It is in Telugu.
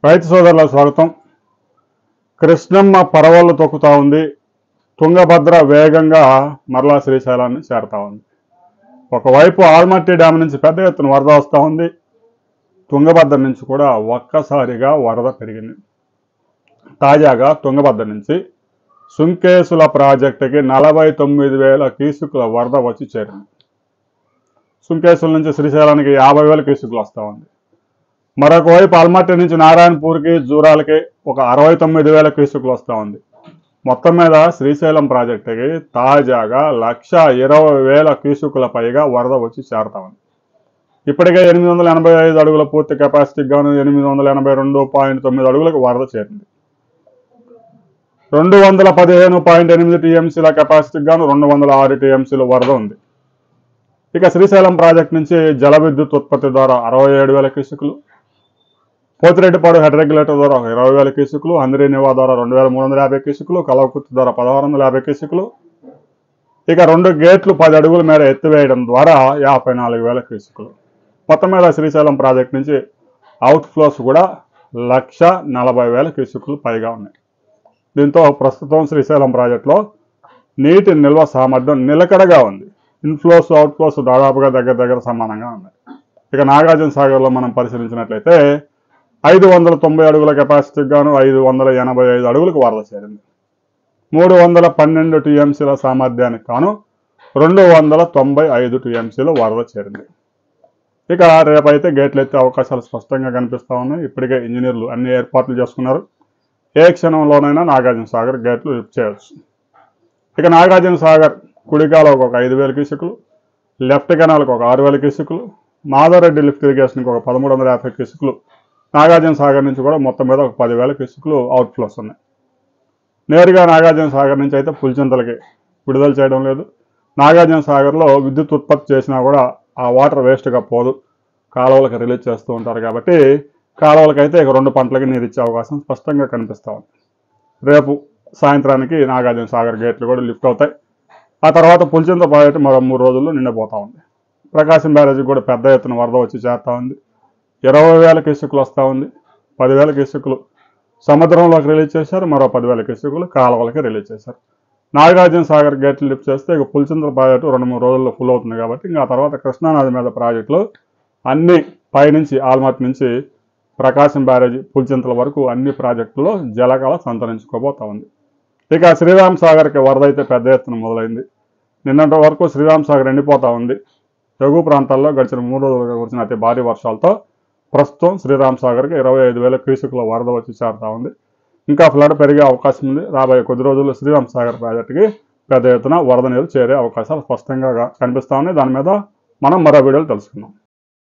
రైతు సోదరుల స్వాగతం. కృష్ణమ్మ పరవళ్ళు తొక్కుతా ఉంది. తుంగభద్ర వేగంగా మరలా శ్రీశైలాన్ని చేరుతా ఉంది. ఒకవైపు ఆల్మట్టి డ్యామ్ నుంచి పెద్ద ఎత్తున వరద వస్తూ ఉంది. తుంగభద్ర నుంచి కూడా ఒక్కసారిగా వరద పెరిగింది. తాజాగా తుంగభద్ర నుంచి సుంకేసుల ప్రాజెక్టుకి 49,000 క్యూసెక్కుల వరద వచ్చి చేరింది. సుంకేసుల నుంచి శ్రీశైలానికి 50,000 క్యూసెక్కులు వస్తూ ఉంది. మరొక వైపు ఆల్మట్టి నుంచి నారాయణపూర్కి జూరాలకి ఒక 69,000 క్యూసెక్కులు వస్తూ ఉంది. మొత్తం మీద శ్రీశైలం ప్రాజెక్టుకి తాజాగా 1,20,000 క్యూసెక్కుల పైగా వరద వచ్చి చేరుతా ఉంది. ఇప్పటికే 885 అడుగుల పూర్తి కెపాసిటీకి గాను 882.9 అడుగులకు వరద చేరింది. 215.8 టీఎంసీల కెపాసిటీకి గాను 206 టీఎంసీల వరద ఉంది. ఇక శ్రీశైలం ప్రాజెక్టు నుంచి జల విద్యుత్ ఉత్పత్తి ద్వారా 67,000 క్యూసెక్కులు, పోతిరెడ్డిపాడు హెడ్ రెగ్యులేటర్ ద్వారా 20,000 క్యూసెక్కులు, హంద్రీనివా ద్వారా 2,350 క్యూసెక్కులు, కలవకుర్తి ద్వారా 1,650 క్యూసెక్కులు, ఇక 2 గేట్లు 10 అడుగుల మేర ఎత్తివేయడం ద్వారా 54,000 క్యూసెక్కులు. మొత్తం మీద శ్రీశైలం ప్రాజెక్టు నుంచి అవుట్ ఫ్లోస్ కూడా 1,40,000 క్యూసెక్కులు పైగా ఉన్నాయి. దీంతో ప్రస్తుతం శ్రీశైలం ప్రాజెక్టులో నీటి నిల్వ సామర్థ్యం నిలకడగా ఉంది. ఇన్ఫ్లోస్ అవుట్ఫ్లోస్ దాదాపుగా దగ్గర సమానంగా ఉన్నాయి. ఇక నాగార్జున సాగర్లో మనం పరిశీలించినట్లయితే 590 అడుగుల కెపాసిటీకి గాను 585 అడుగులకు వరద చేరింది. 312 టీఎంసీల సామర్థ్యానికి గాను 295 టీఎంసీలు వరద చేరింది. ఇక రేపైతే గేట్లు ఎత్తే అవకాశాలు స్పష్టంగా కనిపిస్తూ ఉన్నాయి. ఇప్పటికే ఇంజనీర్లు అన్ని ఏర్పాట్లు చేసుకున్నారు. ఏ క్షణంలోనైనా నాగార్జున సాగర్ గేట్లు లిఫ్ట్ చేయవచ్చు. ఇక నాగార్జున సాగర్ కుడికాలకు ఒక 5,000 క్యూసెక్కులు, లెఫ్ట్ కెనాల్కి ఒక 6,000 క్యూసెక్కులు, మాధవరెడ్డి లిఫ్ట్ ఇరిగేషన్కి ఒక 1,350 క్యూసెక్కులు, నాగార్జున సాగర్ నుంచి కూడా మొత్తం మీద ఒక 10,000 క్యూసెక్కులు అవుట్ఫ్లోస్ ఉన్నాయి. నేరుగా నాగార్జున సాగర్ నుంచి అయితే పులిచింతలకి విడుదల చేయడం లేదు. నాగార్జున సాగర్లో విద్యుత్ ఉత్పత్తి చేసినా కూడా ఆ వాటర్ వేస్ట్గా పోదు, కాలువలకు రిలీజ్ చేస్తూ ఉంటారు. కాబట్టి కాలువలకైతే ఇక 2 పంటలకి నీరు ఇచ్చే అవకాశం స్పష్టంగా కనిపిస్తూ ఉంది. రేపు సాయంత్రానికి నాగార్జున సాగర్ గేట్లు కూడా లిఫ్ట్ అవుతాయి. ఆ తర్వాత పులిచింత ప్రాజెక్టు మరో 3 రోజుల్లో నిండిపోతూ ఉంది. ప్రకాశం బ్యారేజీకి కూడా పెద్ద ఎత్తున వరద వచ్చి చేరుతూ ఉంది. 20,000 క్యూసెక్కులు వస్తూ ఉంది. 10,000 క్యూసెక్కులు సముద్రంలోకి రిలీజ్ చేశారు. మరో 10,000 క్యూసెక్కులు కాలువలకి రిలీజ్ చేశారు. నాగార్జున సాగర్ గేట్లు లిఫ్ట్ చేస్తే ఇక పులిచింతల ప్రాజెక్టు 2-3 రోజుల్లో ఫుల్ అవుతుంది. కాబట్టి ఇంకా తర్వాత కృష్ణానది మీద ప్రాజెక్టులు అన్ని పైనుంచి ఆల్మట్టి నుంచి ప్రకాశం బ్యారేజీ పులిచింతల వరకు అన్ని ప్రాజెక్టుల్లో జలకళ సంతరించుకోబోతా ఉంది. ఇక శ్రీరామ్ సాగర్కి వరద అయితే పెద్ద ఎత్తున మొదలైంది. నిన్నటి వరకు శ్రీరామ్ సాగర్ ఎండిపోతూ ఉంది. ఎగువ ప్రాంతాల్లో గడిచిన 3 రోజులుగా కురిసిన అతి భారీ వర్షాలతో ప్రస్తుతం శ్రీరామ్ సాగర్కి 25,000 క్యూసెక్కుల వరద వచ్చి చేరుతూ ఉంది. ఇంకా ఫ్లడ్ పెరిగే అవకాశం ఉంది. రాబోయే కొద్ది రోజుల్లో శ్రీరామ్ సాగర్ ప్రాజెక్టుకి పెద్ద ఎత్తున వరద నీరు చేరే అవకాశాలు స్పష్టంగా కనిపిస్తూ ఉన్నాయి. దాని మీద మనం మరో వీడియోలు తెలుసుకుందాం.